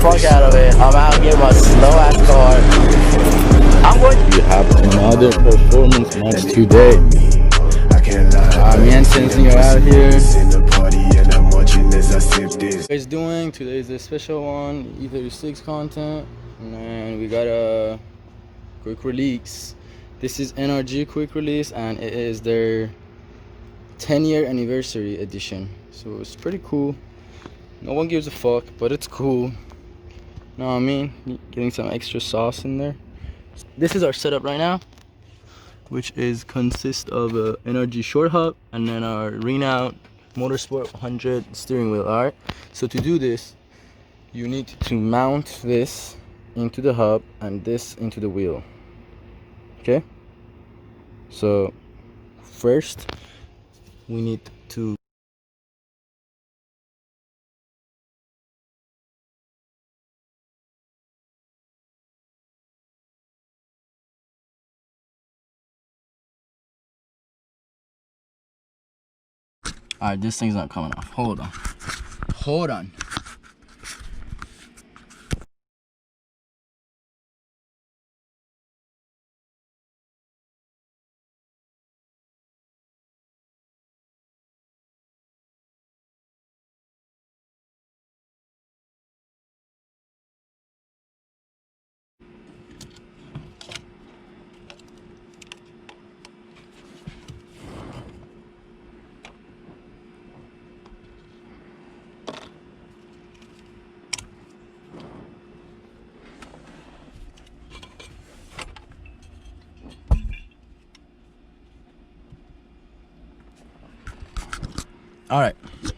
fuck out of it. I'm out getting my slow ass car. I'm going to have another performance match today. Me and Sensing are out here. What guys doing? Today is a special one, E36 content, and we got a quick release. This is NRG quick release, and it is their 10-year anniversary edition. So it's pretty cool. No one gives a fuck, but it's cool. Know what I mean? Getting some extra sauce in there. This is our setup right now, which consists of a NRG short hub and then our Renowned Motorsport 100 steering wheel. Alright, so to do this, you need to mount this into the hub and this into the wheel. Okay, so first we need to alright, this thing's not coming off. Hold on. Alright,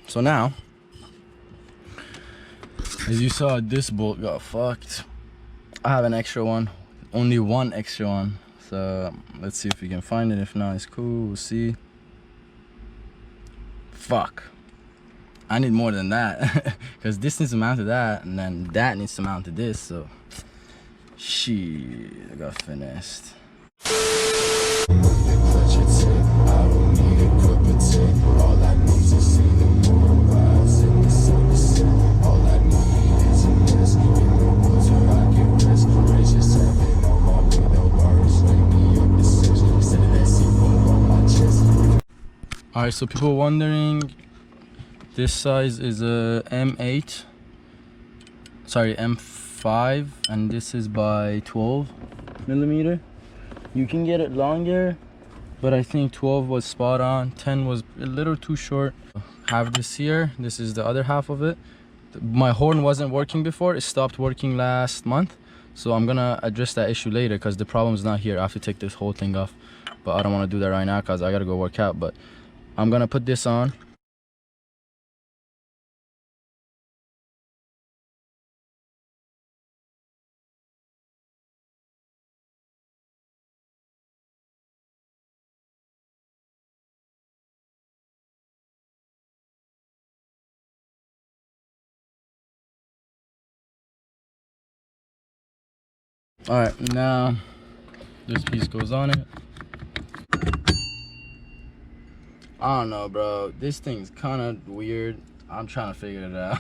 so now, as you saw, this bolt got fucked. I have an extra one, only one extra one. So let's see if we can find it. If not, it's cool, we'll see. Fuck. I need more than that. Because this needs to mount to that, and then that needs to mount to this, so shit, I got finessed. Alright, so people wondering, this size is a M8, sorry, M5, and this is by 12 millimeter. You can get it longer, but I think 12 was spot on. 10 was a little too short. Have this here. This is the other half of it. My horn wasn't working before. It stopped working last month, so I'm gonna address that issue later because the problem's not here. I have to take this whole thing off, but I don't want to do that right now because I gotta go work out. But I'm gonna put this on. Alright, now this piece goes on it. I don't know, bro. This thing's kind of weird. I'm trying to figure it out.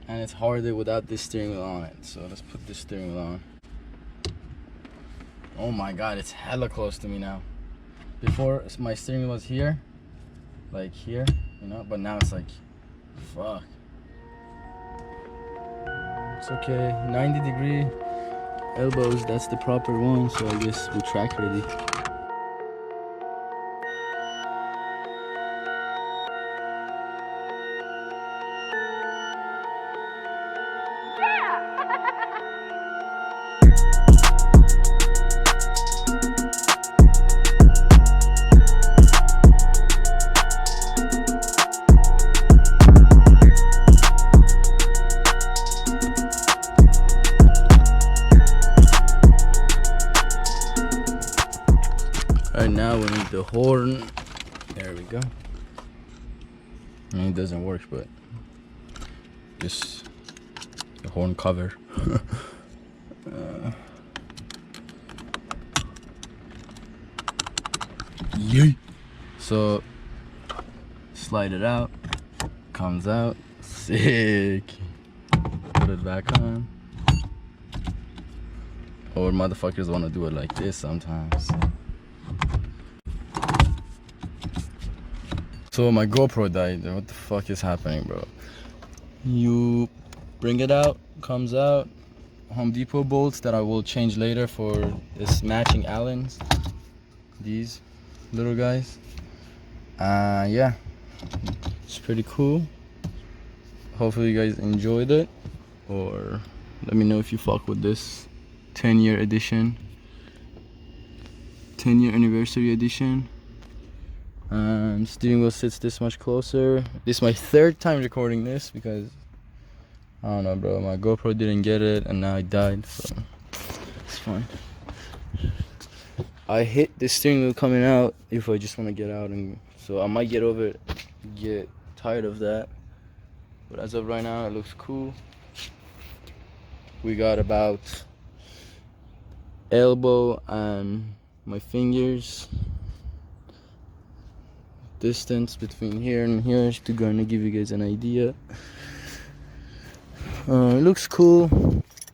And it's harder without this steering wheel on it. So let's put this steering wheel on. Oh my god, it's hella close to me now. Before, my steering wheel was here. Like here, you know? But now it's like, fuck. It's okay. 90-degree elbows, that's the proper one. So I guess we're track ready. Right now we need the horn. There we go. I mean, it doesn't work, but just the horn cover. Yay! So slide it out, comes out, Sick. Put it back on. Or motherfuckers want to do it like this sometimes. So my GoPro died. What the fuck is happening, bro? You bring it out, comes out. Home Depot bolts that I will change later for this matching Allens. These little guys. Yeah, it's pretty cool. Hopefully you guys enjoyed it, or let me know if you fuck with this 10-year edition, 10-year anniversary edition. Steering wheel sits this much closer. This is my third time recording this because I don't know, bro, my GoPro didn't get it and now it died, so it's fine. I hit the steering wheel coming out if I just want to get out, and so I might get over it, get tired of that. But as of right now, it looks cool. We got about elbow and my fingers distance between here and here to gonna give you guys an idea. It looks cool.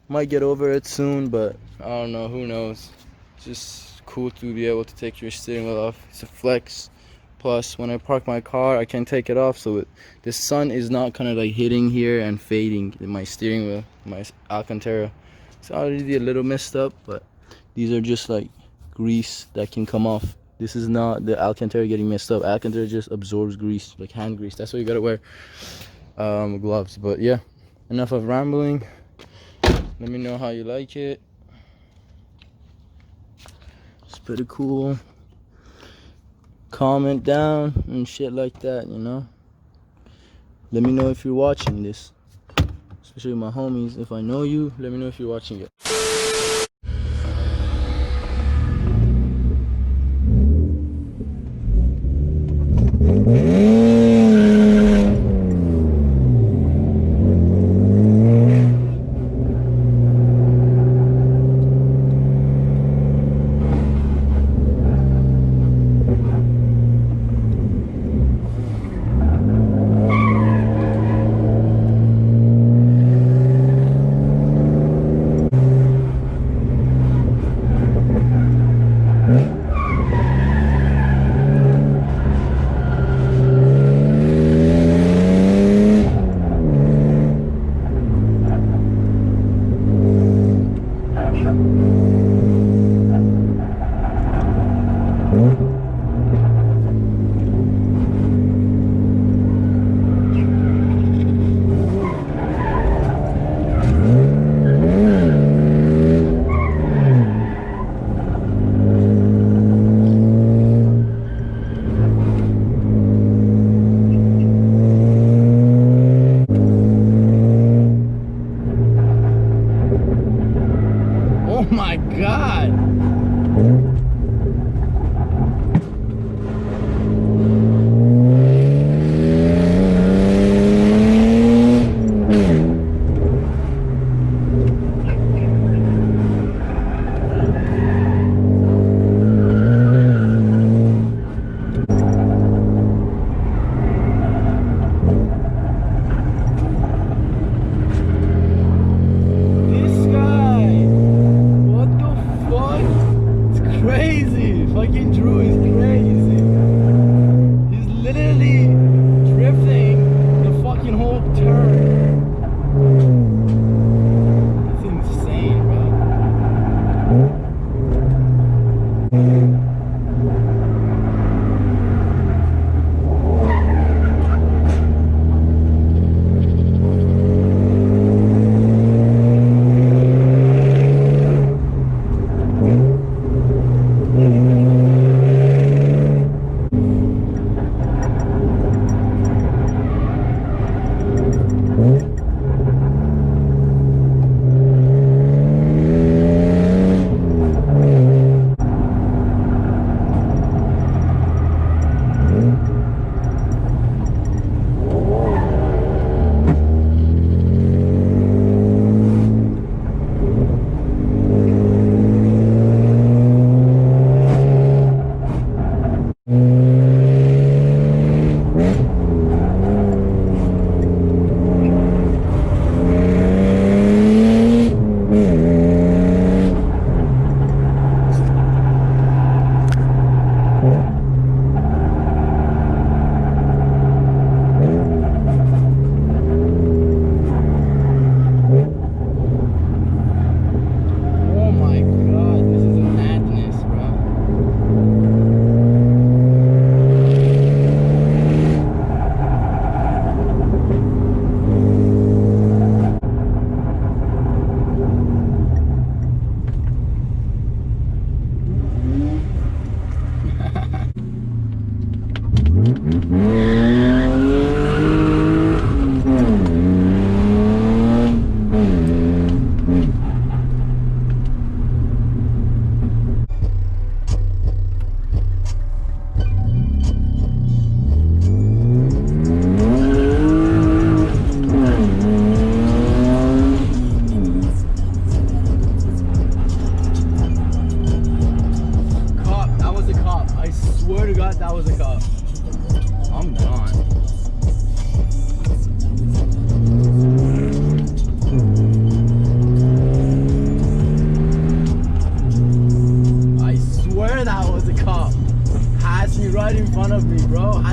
Might get over it soon, but I don't know, who knows. It's just cool to be able to take your steering wheel off. It's a flex. Plus, when I park my car, I can take it off, so the sun is not kind of like hitting here and fading in my steering wheel, my Alcantara. It's already a little messed up, but these are just like grease that can come off. This is not the Alcantara getting messed up. Alcantara just absorbs grease, like hand grease. That's why you gotta wear gloves. But yeah, enough of rambling. Let me know how you like it. It's pretty cool. Comment down and shit like that, you know. Let me know if you're watching this, especially my homies. If I know you, let me know if you're watching it.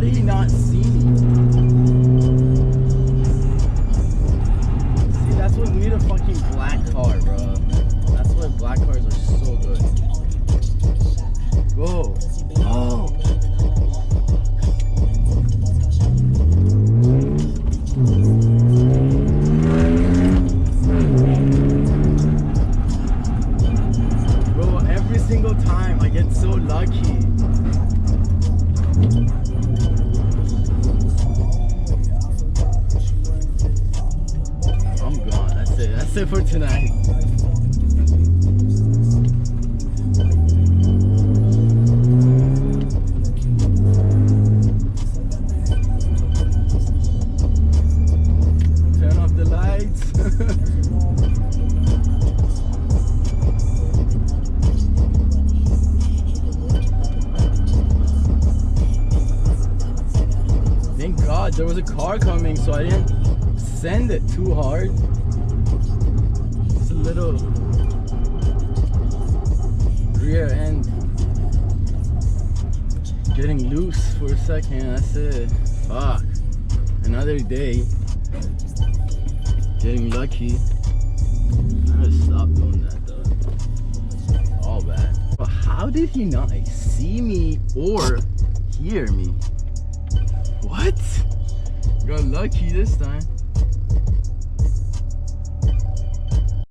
did he not see me? See, that's what made a fucking black car, bro. That's why black cars are so good. Go. Oh. Bro, every single time I get so lucky. I'm gone. That's it. That's it for tonight. Turn off the lights. Thank God there was a car coming, so I didn't send it too hard. Just a little rear end getting loose for a second. That's it. Fuck. Another day getting lucky. I gotta stop doing that though. All bad. But how did he not see me or hear me? What? Got lucky this time.